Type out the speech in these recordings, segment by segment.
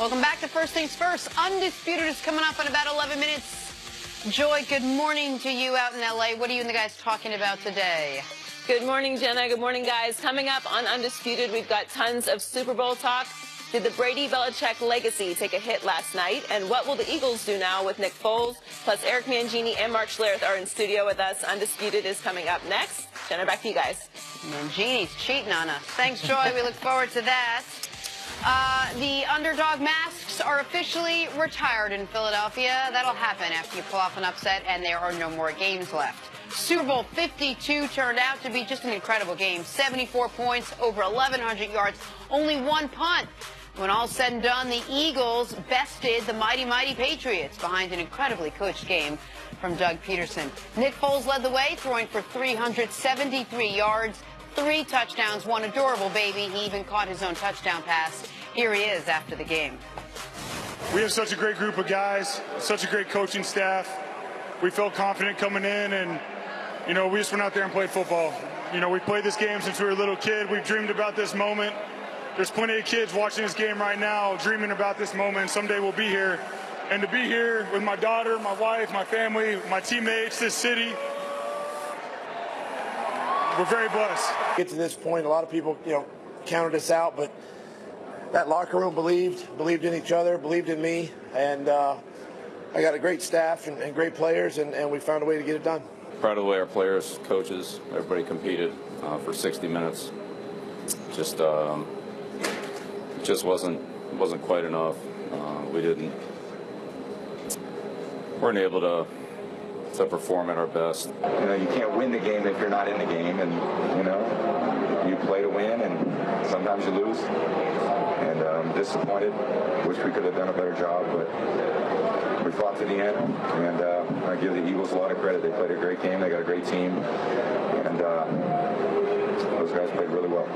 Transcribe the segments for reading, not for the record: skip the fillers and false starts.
Welcome back to First Things First. Undisputed is coming up in about 11 minutes. Joy, good morning to you out in L.A. What are you and the guys talking about today? Good morning, Jenna. Good morning, guys. Coming up on Undisputed, we've got tons of Super Bowl talk. Did the Brady-Belichick legacy take a hit last night? And what will the Eagles do now with Nick Foles? Plus, Eric Mangini and Mark Schlereth are in studio with us. Undisputed is coming up next. Jenna, back to you guys. Mangini's cheating on us. Thanks, Joy. We look forward to that. The underdog masks are officially retired in Philadelphia. That'll happen after you pull off an upset and there are no more games left. Super Bowl 52 turned out to be just an incredible game. 74 points, over 1,100 yards, only one punt. When all's said and done, the Eagles bested the mighty Patriots behind an incredibly coached game from Doug Peterson. Nick Foles led the way, throwing for 373 yards, 3 touchdowns, one adorable baby. He even caught his own touchdown pass. Here he is after the game. We have such a great group of guys, such a great coaching staff. We felt confident coming in, and, you know, we just went out there and played football. You know, we played this game since we were a little kid. We've dreamed about this moment. There's plenty of kids watching this game right now dreaming about this moment. Someday we'll be here. And to be here with my daughter, my wife, my family, my teammates, this city, we're very blessed. Get to this point, a lot of people, counted us out, but that locker room believed in each other, believed in me, and I got a great staff and great players, and we found a way to get it done. Proud of the way our players, coaches, everybody competed for 60 minutes. Just wasn't quite enough. We weren't able to perform at our best. You know, you can't win the game if you're not in the game, and you play to win, and sometimes you lose. And I'm disappointed. Wish we could have done a better job, but we fought to the end. And I give the Eagles a lot of credit. They played a great game. They got a great team, and those guys played really well.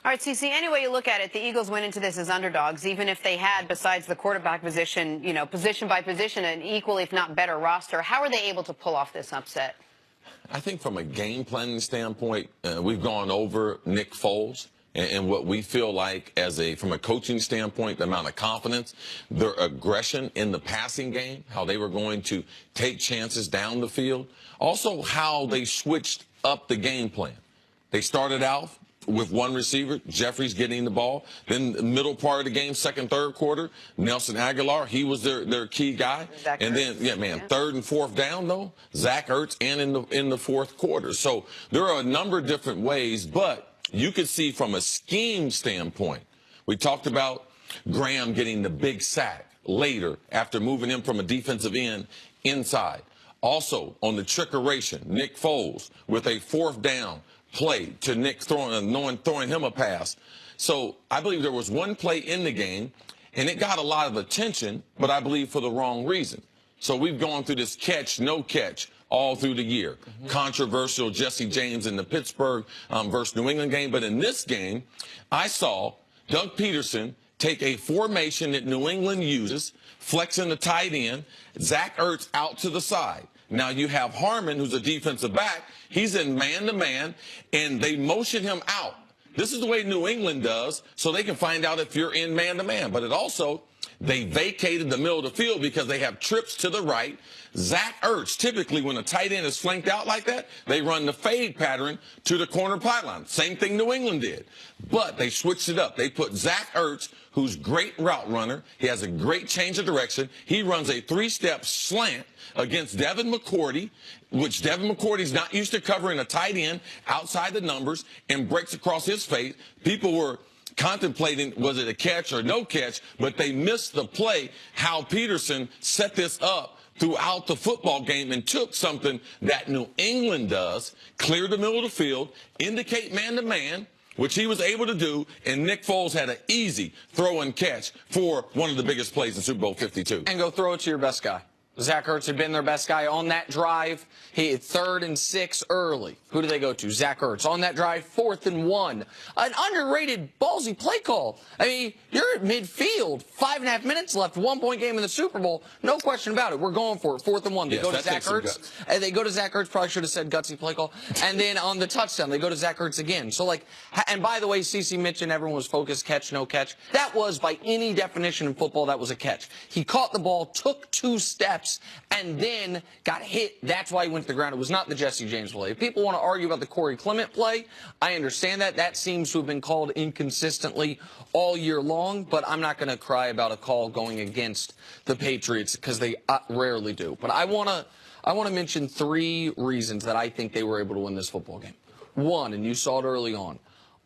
All right, CC, any way you look at it, the Eagles went into this as underdogs, even if they had, besides the quarterback position, position by position, an equal, if not better roster. How are they able to pull off this upset? I think from a game planning standpoint, we've gone over Nick Foles and what we feel like from a coaching standpoint, the amount of confidence, their aggression in the passing game, how they were going to take chances down the field. Also, how they switched up the game plan. They started out with one receiver, Jeffries getting the ball. Then the middle part of the game, second, third quarter, Nelson Aguilar, he was their key guy. And then, third and fourth down, though, Zach Ertz, and in the fourth quarter. So there are a number of different ways, but you could see from a scheme standpoint, we talked about Graham getting the big sack later after moving him from a defensive end inside. Also, on the trickeration, Nick Foles with a fourth down play to Nick throwing him a pass. So I believe there was one play in the game, and it got a lot of attention, but I believe for the wrong reason. So we've gone through this catch, no catch all through the year. Controversial Jesse James in the Pittsburgh versus New England game. But in this game, I saw Doug Peterson take a formation that New England uses, flexing the tight end, Zach Ertz out to the side. Now you have Harmon, who's a defensive back. He's in man-to-man, and they motion him out. This is the way New England does, so they can find out if you're in man-to-man. But they vacated the middle of the field because they have trips to the right. Zach Ertz, typically when a tight end is flanked out like that, they run the fade pattern to the corner pylon. Same thing New England did. But they switched it up. They put Zach Ertz, who's great route runner. He has a great change of direction. He runs a 3-step slant against Devin McCourty, which Devin McCourty's not used to covering a tight end outside the numbers, and breaks across his face. People were contemplating, was it a catch or no catch, but they missed the play, how Peterson set this up throughout the football game and took something that New England does, clear the middle of the field, indicate man-to-man, which he was able to do, and Nick Foles had an easy throw and catch for one of the biggest plays in Super Bowl 52. And go throw it to your best guy. Zach Ertz had been their best guy on that drive. He had 3rd and 6 early. Who do they go to? Zach Ertz. On that drive, 4th and 1. An underrated, ballsy play call. I mean, you're at midfield, 5.5 minutes left, 1-point game in the Super Bowl. No question about it. We're going for it. 4th and 1. They go to Zach Ertz. And they go to Zach Ertz. Probably should have said gutsy play call. And then on the touchdown, they go to Zach Ertz again. So, like, and by the way, CeCe mentioned everyone was focused, catch, no catch. That was, by any definition in football, that was a catch. He caught the ball, took 2 steps, and then got hit. That's why he went to the ground. It was not the Jesse James play. If people want to argue about the Corey Clement play, I understand that. That seems to have been called inconsistently all year long, but I'm not going to cry about a call going against the Patriots because they rarely do. But I want to mention 3 reasons that I think they were able to win this football game. 1, and you saw it early on,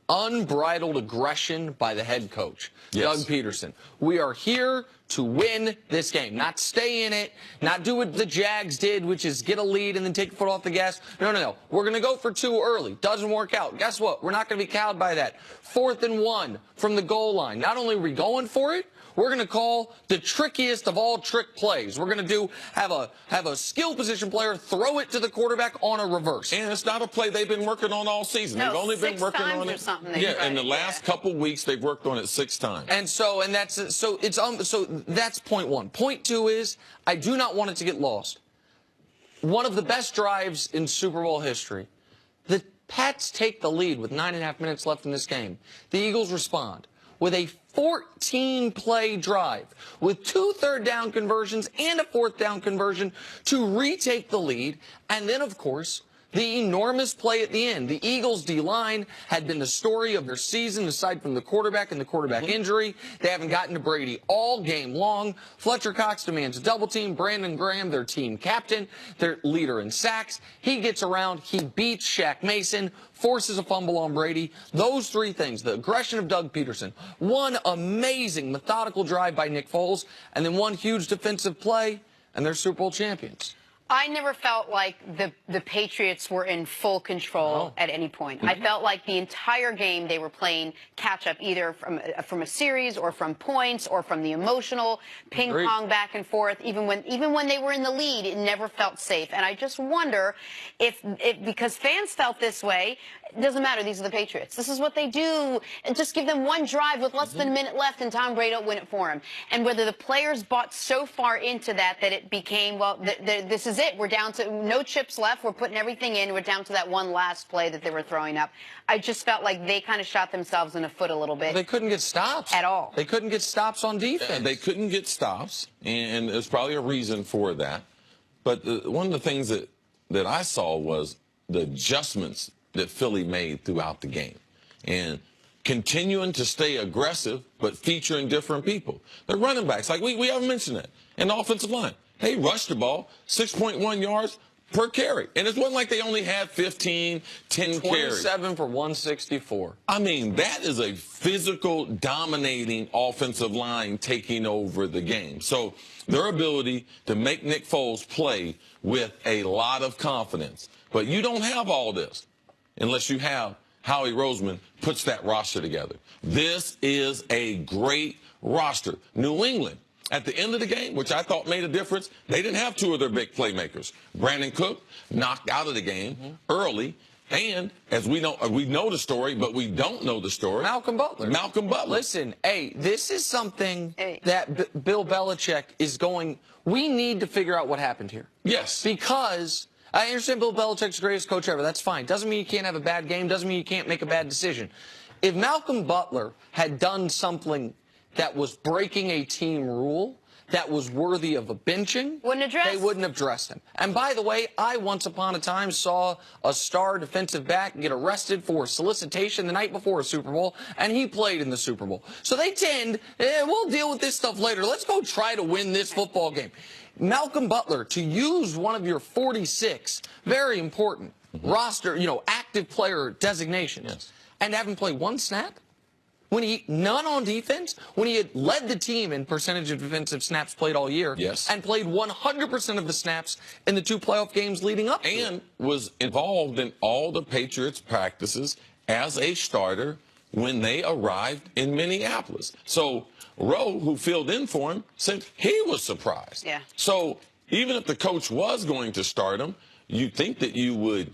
unbridled aggression by the head coach, Doug Peterson. We are here to win this game, not stay in it, not do what the Jags did, which is get a lead and then take your foot off the gas. No. We're going to go for 2 early. Doesn't work out. Guess what? We're not going to be cowed by that. 4th and 1 from the goal line. Not only are we going for it, we're going to call the trickiest of all trick plays. We're going to have a skill position player throw it to the quarterback on a reverse. And it's not a play they've been working on all season. They've only been working on it. Yeah, in the last couple weeks they've worked on it 6 times. And so that's point 1. Point 2 is I do not want it to get lost. One of the best drives in Super Bowl history. The Pats take the lead with 9.5 minutes left in this game. The Eagles respond with a 14-play drive with 2 third-down conversions and a 4th-down conversion to retake the lead. And then, of course, the enormous play at the end. The Eagles' D-line had been the story of their season, aside from the quarterback and the quarterback injury. They haven't gotten to Brady all game long. Fletcher Cox demands a double team. Brandon Graham, their team captain, their leader in sacks. He gets around. He beats Shaq Mason, forces a fumble on Brady. Those 3 things, the aggression of Doug Peterson, 1 amazing methodical drive by Nick Foles, and then 1 huge defensive play, and they're Super Bowl champions. I never felt like the Patriots were in full control at any point. I felt like the entire game they were playing catch-up, either from a series or from points or from the emotional ping-pong back and forth. Even when they were in the lead, it never felt safe. And I just wonder if because fans felt this way, it doesn't matter. These are the Patriots. This is what they do. And just give them 1 drive with less than a minute left, and Tom Brady will win it for him. And whether the players bought so far into that it became, well, this is it. We're down to no chips left. We're putting everything in. We're down to that 1 last play that they were throwing up. I just felt like they kind of shot themselves in the foot a little bit. They couldn't get stops. At all. They couldn't get stops on defense. They couldn't get stops, and there's probably a reason for that. But one of the things that I saw was the adjustments that Philly made throughout the game. And continuing to stay aggressive, but featuring different people. The running backs, like we haven't mentioned that. And the offensive line. They rushed the ball, 6.1 yards per carry. And it wasn't like they only had 15, 10 carries. 27 for 164. I mean, that is a physical, dominating offensive line taking over the game. So their ability to make Nick Foles play with a lot of confidence. But you don't have all this unless you have Howie Roseman puts that roster together. This is a great roster. New England, at the end of the game, which I thought made a difference, they didn't have 2 of their big playmakers. Brandon Cook knocked out of the game early. And as we know the story, but we don't know the story. Malcolm Butler. Listen, hey, this is something that Bill Belichick is going, we need to figure out what happened here. Yes. Because I understand Bill Belichick's the greatest coach ever. That's fine. Doesn't mean you can't have a bad game. Doesn't mean you can't make a bad decision. If Malcolm Butler had done something that was breaking a team rule, that was worthy of a benching, they wouldn't have dressed him. And by the way, I once upon a time saw a star defensive back get arrested for solicitation the night before a Super Bowl, and he played in the Super Bowl. So they tend, we'll deal with this stuff later. Let's go try to win this football game. Malcolm Butler, to use one of your 46, very important, roster, active player designations, and have him play 1 snap? When none on defense, when he had led the team in percentage of defensive snaps played all year, and played 100% of the snaps in the 2 playoff games leading up to and was involved in all the Patriots practices as a starter when they arrived in Minneapolis. So Rowe, who filled in for him, said he was surprised. Yeah. So even if the coach was going to start him, you'd think that you would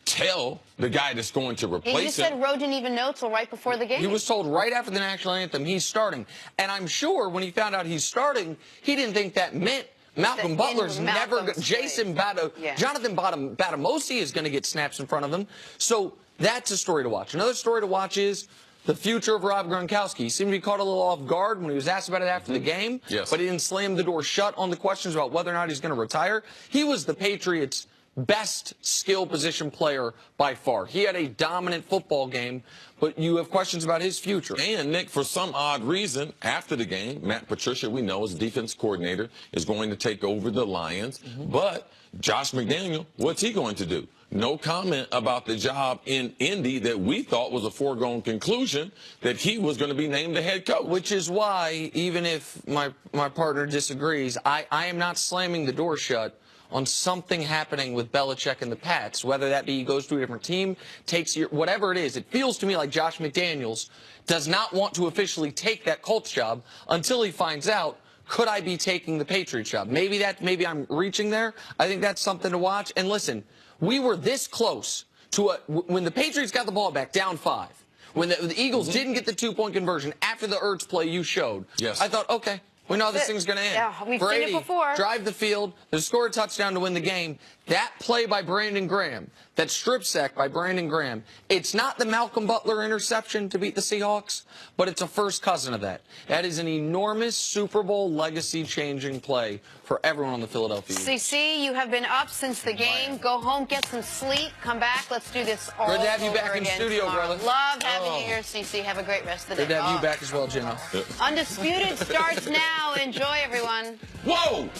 tell the guy that's going to replace him. You just said Rowe didn't even know till right before the game. He was told right after the national anthem he's starting. And I'm sure when he found out he's starting, he didn't think that meant Malcolm Butler's never – Jonathan Batamosi is going to get snaps in front of him. So that's a story to watch. Another story to watch is the future of Rob Gronkowski. He seemed to be caught a little off guard when he was asked about it after the game. Yes. But he didn't slam the door shut on the questions about whether or not he's going to retire. He was the Patriots' best skill position player by far. He had a dominant football game, but you have questions about his future. And, Nick, for some odd reason, after the game, Matt Patricia, we know, as defense coordinator, is going to take over the Lions. But Josh McDaniel, what's he going to do? No comment about the job in Indy that we thought was a foregone conclusion that he was going to be named the head coach. Which is why, even if my partner disagrees, I am not slamming the door shut on something happening with Belichick and the Pats, whether that be he goes to a different team, takes whatever it is. It feels to me like Josh McDaniels does not want to officially take that Colts job until he finds out, could I be taking the Patriots job? Maybe I'm reaching there. I think that's something to watch. And listen, we were this close to when the Patriots got the ball back down 5, when the Eagles didn't get the 2-point conversion after the Ertz play you showed. Yes. I thought, okay, we know how this thing's going to end. Yeah, we've seen it before. Drive the field, they score a touchdown to win the game. That play by Brandon Graham, that strip sack by Brandon Graham, it's not the Malcolm Butler interception to beat the Seahawks, but it's a first cousin of that. That is an enormous Super Bowl legacy-changing play for everyone on the Philadelphia Eagles. CC, you have been up since the game. Go home, get some sleep, come back. Let's do this all over again. Good to have you back in studio, tomorrow. brother. Love having you here, CC. Have a great rest of the day. Good to have you back as well, Jenna. Undisputed starts now. Enjoy, everyone. Whoa!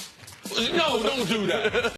No, don't do that.